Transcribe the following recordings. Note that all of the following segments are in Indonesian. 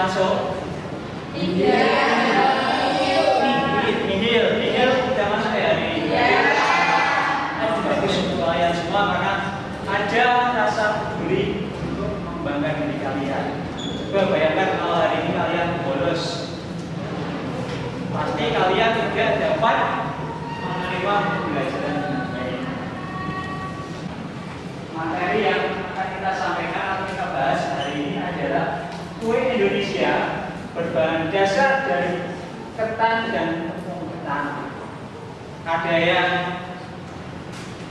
masuk? Iya. Nihil tidak masuk ya? Iya. Bagus untuk kalian semua karena ada rasa peduli untuk mengembangkan diri kalian. Coba bayangkan kalau hari ini kalian bolos, pasti kalian tidak dapat menerima pembelajaran dengan baik. Materi yang akan kita sampaikan atau kita bahas hari ini adalah kue Indonesia berbahan dasar dari ketan dan tepung ketan. Ada yang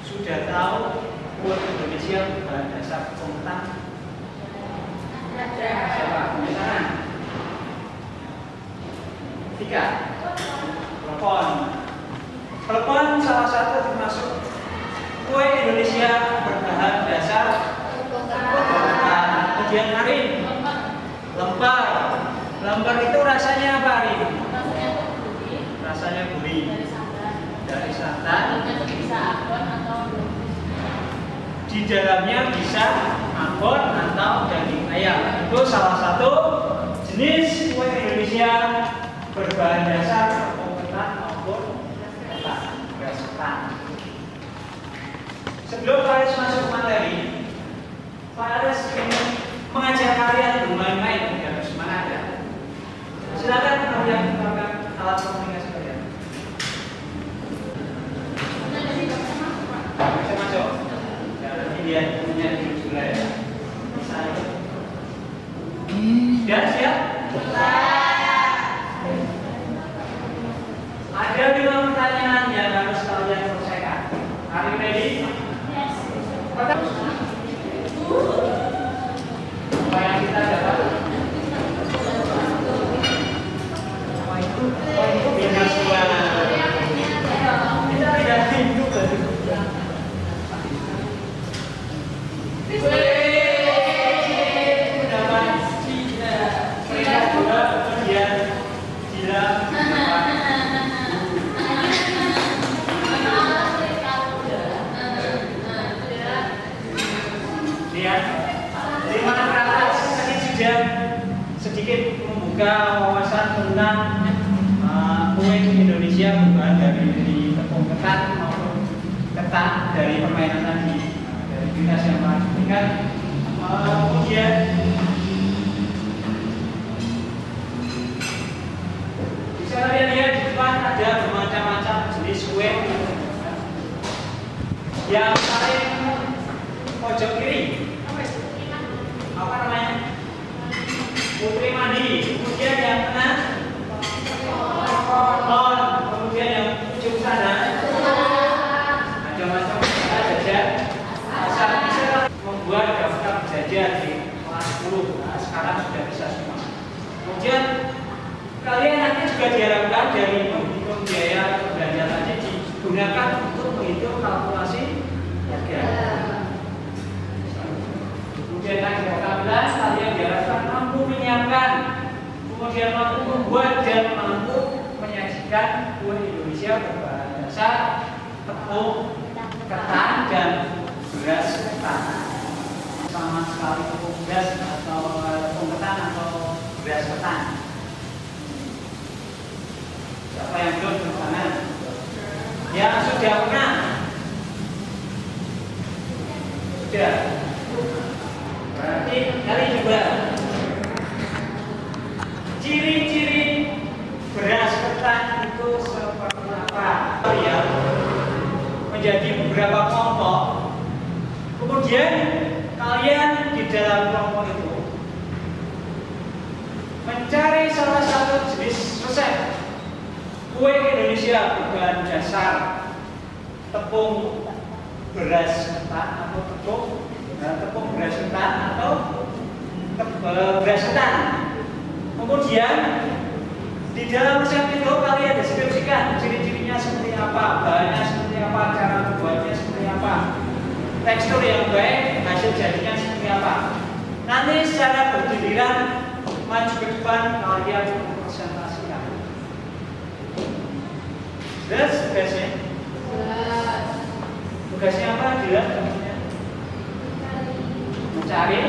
sudah tahu kue Indonesia berbahan dasar tepung ketan? Siapa? Misalkan 3. Telepon salah satu termasuk kue Indonesia berbahan dasar tepung ketan. Kemudian Arin, lembar itu rasanya apa Arin? Rasanya gurih. Dari santan. Di dalamnya bisa abon atau daging ayam. Itu salah satu jenis kue Indonesia berbahan dasar tepung ketan maupun beras ketan. Sebelum Faris masuk materi, Faris ingin mengajak kalian bermain-main biar semangat ya. Silakan kalian menggunakan alat komunikasi kalian. Bisa masuk. Ya, nanti dia punya di sebelah ya. Misalnya. Sudah siap? Ada 5 pertanyaan yang harus kalian selesaikan. Are you ready? Yes. Supaya kita dapat bina suara. Kita tidak hidup dari sedikit membuka wawasan tentang kue Indonesia berbahan dari tepung ketan maupun ketan dari permainan tadi dari dinas yang menghasilkan. Kemudian bisa kalian lihat di depan ada bermacam-macam jenis kue. Yang paling pojok kiri apa namanya? Putri Mandi. Kemudian yang tengah Kon. Kemudian yang ujung sana ada macam jajan asal bisa membuat daftar jajan di kelas 10. Nah, sekarang sudah bisa semua. Kemudian kalian nanti juga diharapkan dari menghitung biaya belanja tadi digunakan untuk menghitung kalkulasi harga. Kemudian tadi 14 kalian diharapkan mampu menyiapkan, kemudian mampu membuat dan mampu menyajikan kue Indonesia berbahan dasar tepung ketan dan beras ketan. Sama sekali tepung beras atau tepung ketan atau beras ketan. Siapa yang belum di sana? Yang sudah pernah? Sudah. Berarti kali juga ciri-ciri beras ketan itu seperti apa? Ya, menjadi beberapa kelompok. Kemudian kalian di dalam kelompok itu mencari salah satu jenis resep kue Indonesia berbahan dasar tepung beras ketan atau tepung beras ketan atau beras ketan. Kemudian di dalam resep itu kalian deskripsikan ciri-cirinya seperti apa, bahannya seperti apa, cara membuatnya seperti apa, tekstur yang baik, hasil jadinya seperti apa. Nanti secara bergiliran maju ke depan kalian presentasikan. Jelas tugasnya? Tugasnya apa? Jelas tugasnya? Mencari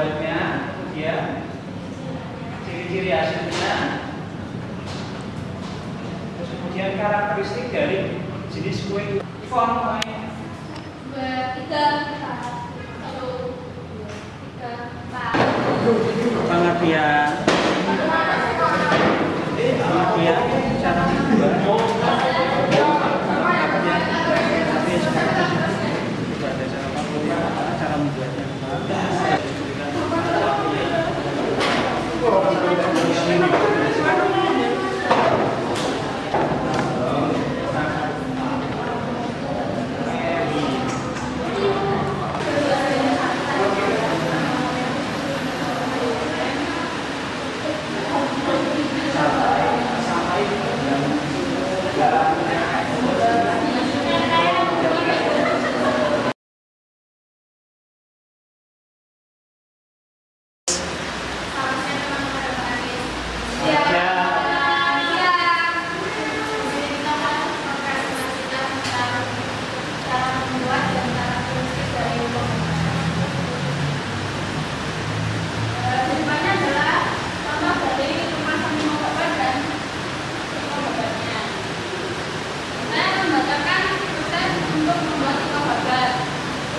membuatnya, kemudian ciri-ciri hasilnya, terus kemudian karakteristik dari jenis kue. Form lain. 2, 3, 1, 2, 3, 4. Pengertian cara membuat. Tapi sekarang juga ada cara membuatnya.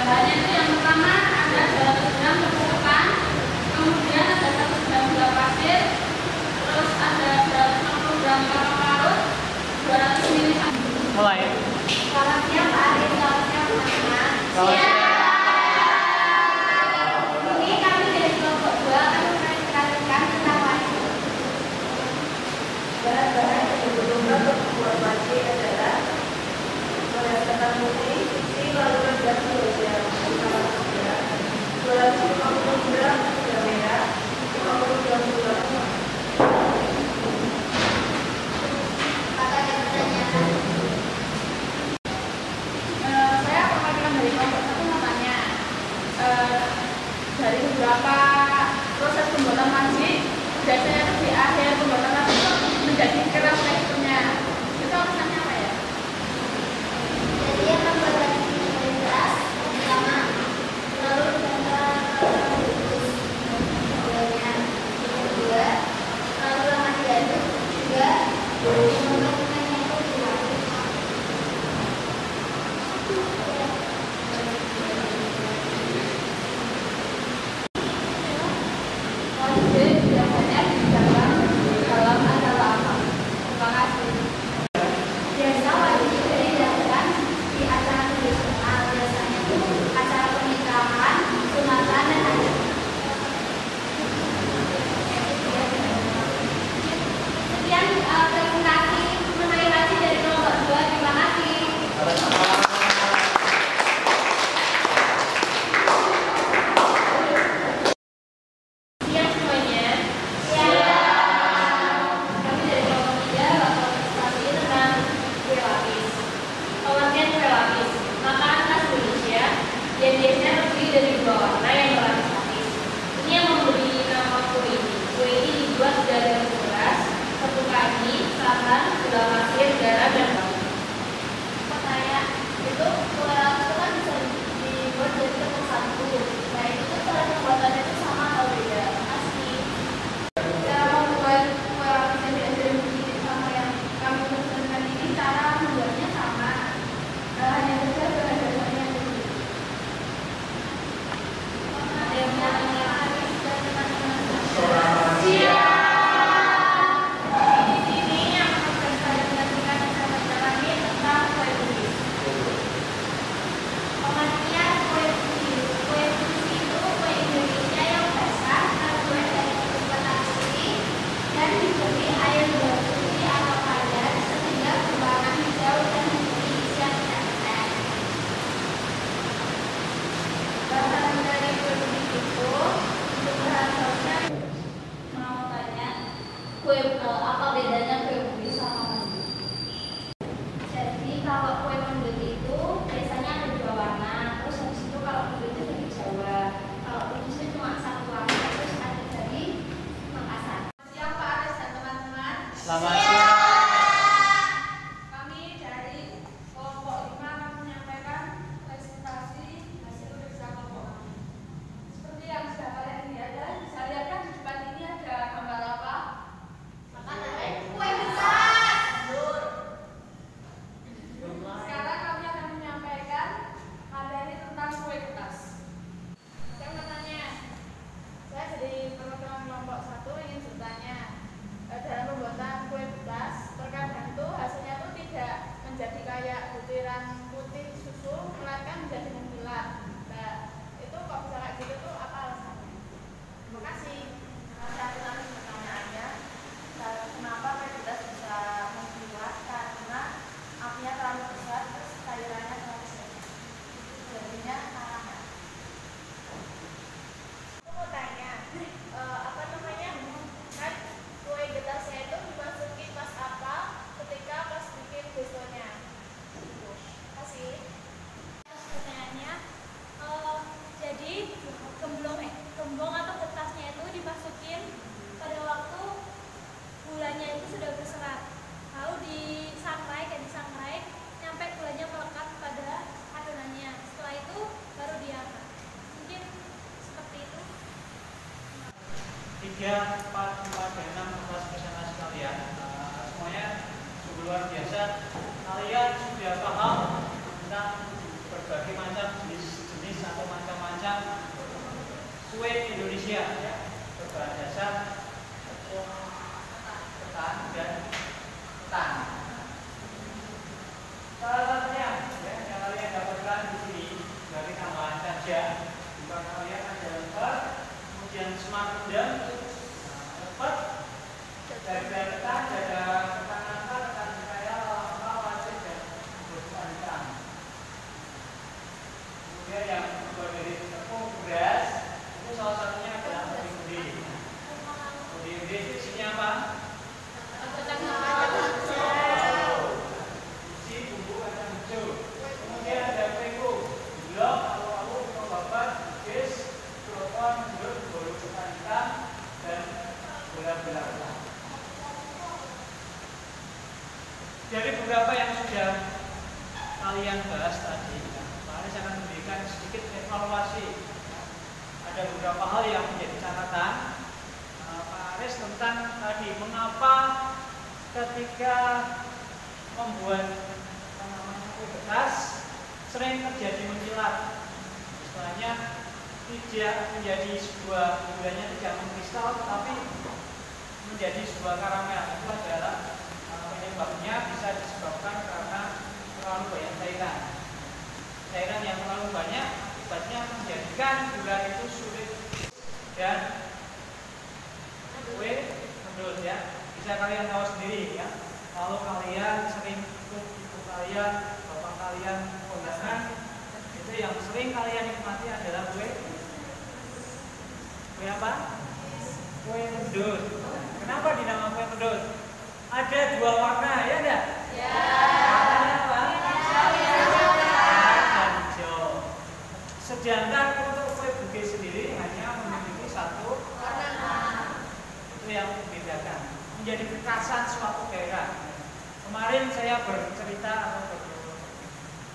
Bahannya itu yang pertama ada 200 gram tepung ketan, kemudian ada 100 gram gula pasir, terus ada 250 gram kelapa parut, 200 ml. Mulai. Selamat siang Pak Arif, selamat siang teman-teman. Ini kami dari kelompok 2 akan menjelaskan tentang wajib. Bahan-bahan yang dibutuhkan untuk membuat wajib adalah beras ketan putih, lalu beras kilogram, 250 gram gula merah, 50 gram gula. Saya perwakilan dari kelompok 1 3, 4, 5, dan 6 kelas peserta sekalian. Semuanya sungguh luar biasa. Kalian sudah paham tentang berbagai macam jenis atau macam-macam kue Indonesia ya, berbahan dasar tepung ketan dan ketan. Salah satunya ya, yang kalian dapatkan di sini dari tambahan saja. Jika kalian ada lembar, kemudian smart dan lembar dari ketan, ada ketan angka, ketan kaya, lama, wajib dan ketan. Kemudian yang kedua dari tepung beras, itu salah satunya adalah ubi-ubi. Ubi-ubi itu isinya apa? Kemudian ada peko, blok, alu-alu, babat, bugis, kropon, jeruk, bolu ketan hitam, dan bola-bola. Dari beberapa yang sudah kalian bahas tadi, Pak Aris akan memberikan sedikit evaluasi. Ada beberapa hal yang menjadi catatan Pak Aris tentang tadi mengapa ketika membuat kertas sering terjadi menkilat. Istilahnya tidak menjadi sebuah gulanya tidak mengkristal, tetapi menjadi sebuah karamel. Itu adalah penyebabnya bisa disebabkan karena terlalu banyak cairan. Cairan yang terlalu banyak akibatnya menjadikan gula itu sulit dan kue mendut ya. Bisa kalian tahu sendiri ya. Kalau kalian sering ikut ibu kalian, bapak kalian kondangan, itu yang sering kalian nikmati adalah kue apa? Kue mendut. Kenapa dinamakan kue mendut? Ada 2 warna, ya enggak? Ya. Warnanya apa? Merah dan hijau. Sedangkan untuk kue bugis sendiri hanya memiliki 1 warna. Itu yang membedakan. Menjadi kekhasan suatu daerah. Kemarin saya bercerita atau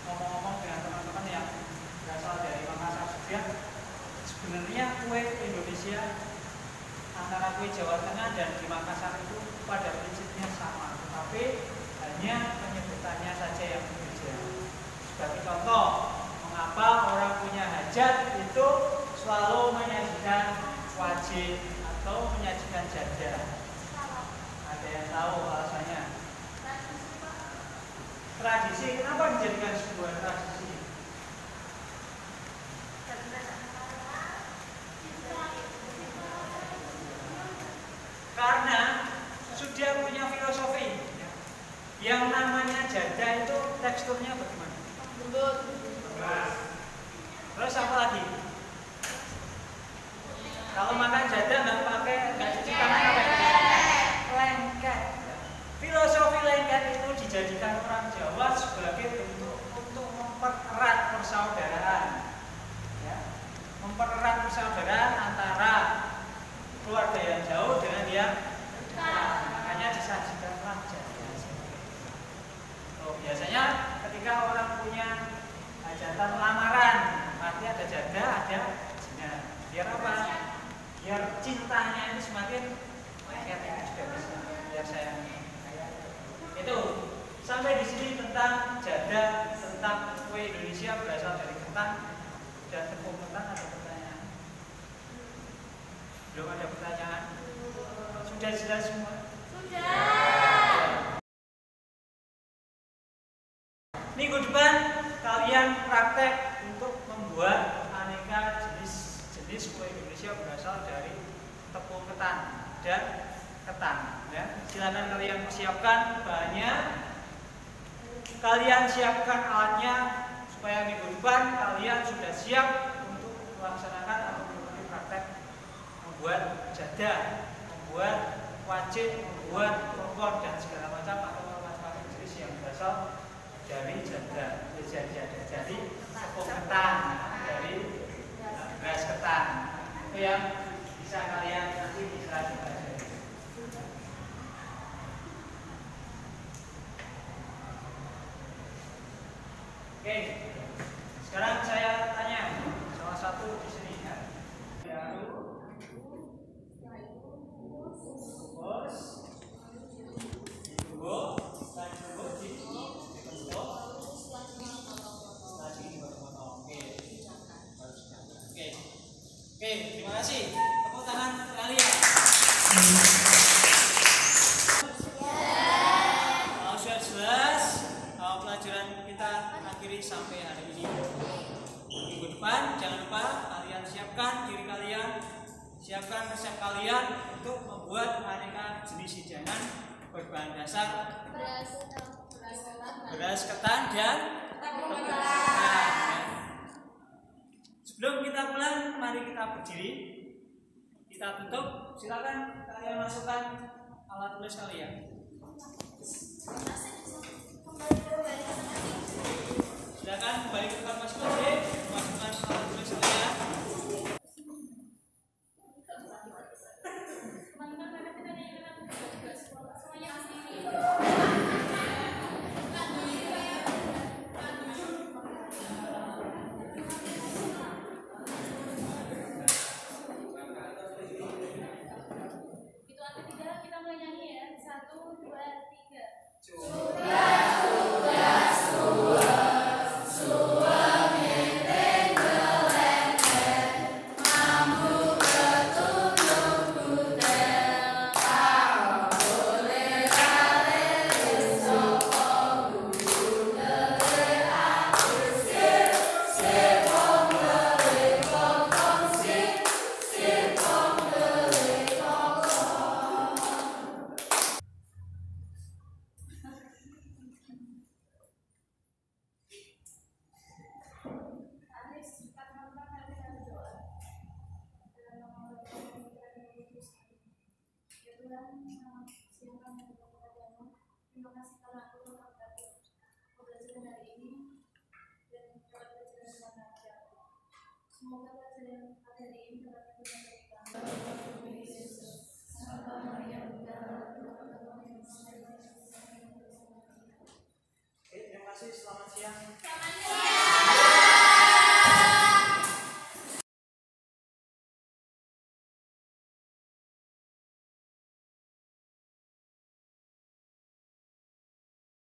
ngomong-ngomong dengan teman-teman yang berasal dari Makassar juga. Sebenarnya kue Indonesia antara kue Jawa Tengah dan di Makassar itu pada prinsipnya sama, tetapi hanya penyebutannya saja yang berbeda. Sebagai contoh, mengapa orang punya hajat itu selalu menyajikan wajib atau menyajikan jadah? Ada yang tahu alasannya? Tradisi. Kenapa dijadikan sebuah tradisi? Karena sudah punya filosofi. Yang namanya jadah itu teksturnya bagaimana? Lembut. Terus apa lagi? Kalau makan jadah nggak cuci tangan apa? Lengket. Filosofi lengket itu dijadikan orang Jawa sebagai bentuk untuk mempererat persaudaraan, ya. Mempererat persaudaraan antara keluarga yang jauh dengan yang dekat. Makanya disajikan jadah. Biasanya ketika orang punya hajatan lamaran, pasti ada jadah, ada jinak. Biar apa? Biar cintanya itu semakin lengket, itu juga bisa. Biar sayang. Itu sampai di sini tentang jadah, tentang kue Indonesia berasal dari ketan dan tepung ketan. Ada pertanyaan? Belum ada pertanyaan? Sudah jelas semua? Sudah. Minggu depan kalian praktek untuk membuat aneka jenis kue Indonesia berasal dari tepung ketan dan ketan. Ya. Silakan kalian persiapkan bahannya, kalian siapkan alatnya supaya minggu depan kalian sudah siap untuk melaksanakan atau mengikuti praktek membuat jadah, membuat wajib, membuat kropon dan segala macam atau macam-macam jenis yang berasal dari jadah, jadi tepung ketan, dari beras ketan. Itu yang bisa kalian nanti bisa pelajari. Oke, sekarang saya tanya salah satu di sini ya. akhiri sampai hari ini. Minggu depan jangan lupa kalian siapkan diri kalian, siapkan resep kalian untuk membuat aneka jenis hidangan berbahan dasar beras ketan dan tepung ketan. Sebelum kita pulang, mari kita berdiri, kita tutup. Silakan kalian masukkan alat tulis kalian. Silakan kembali ke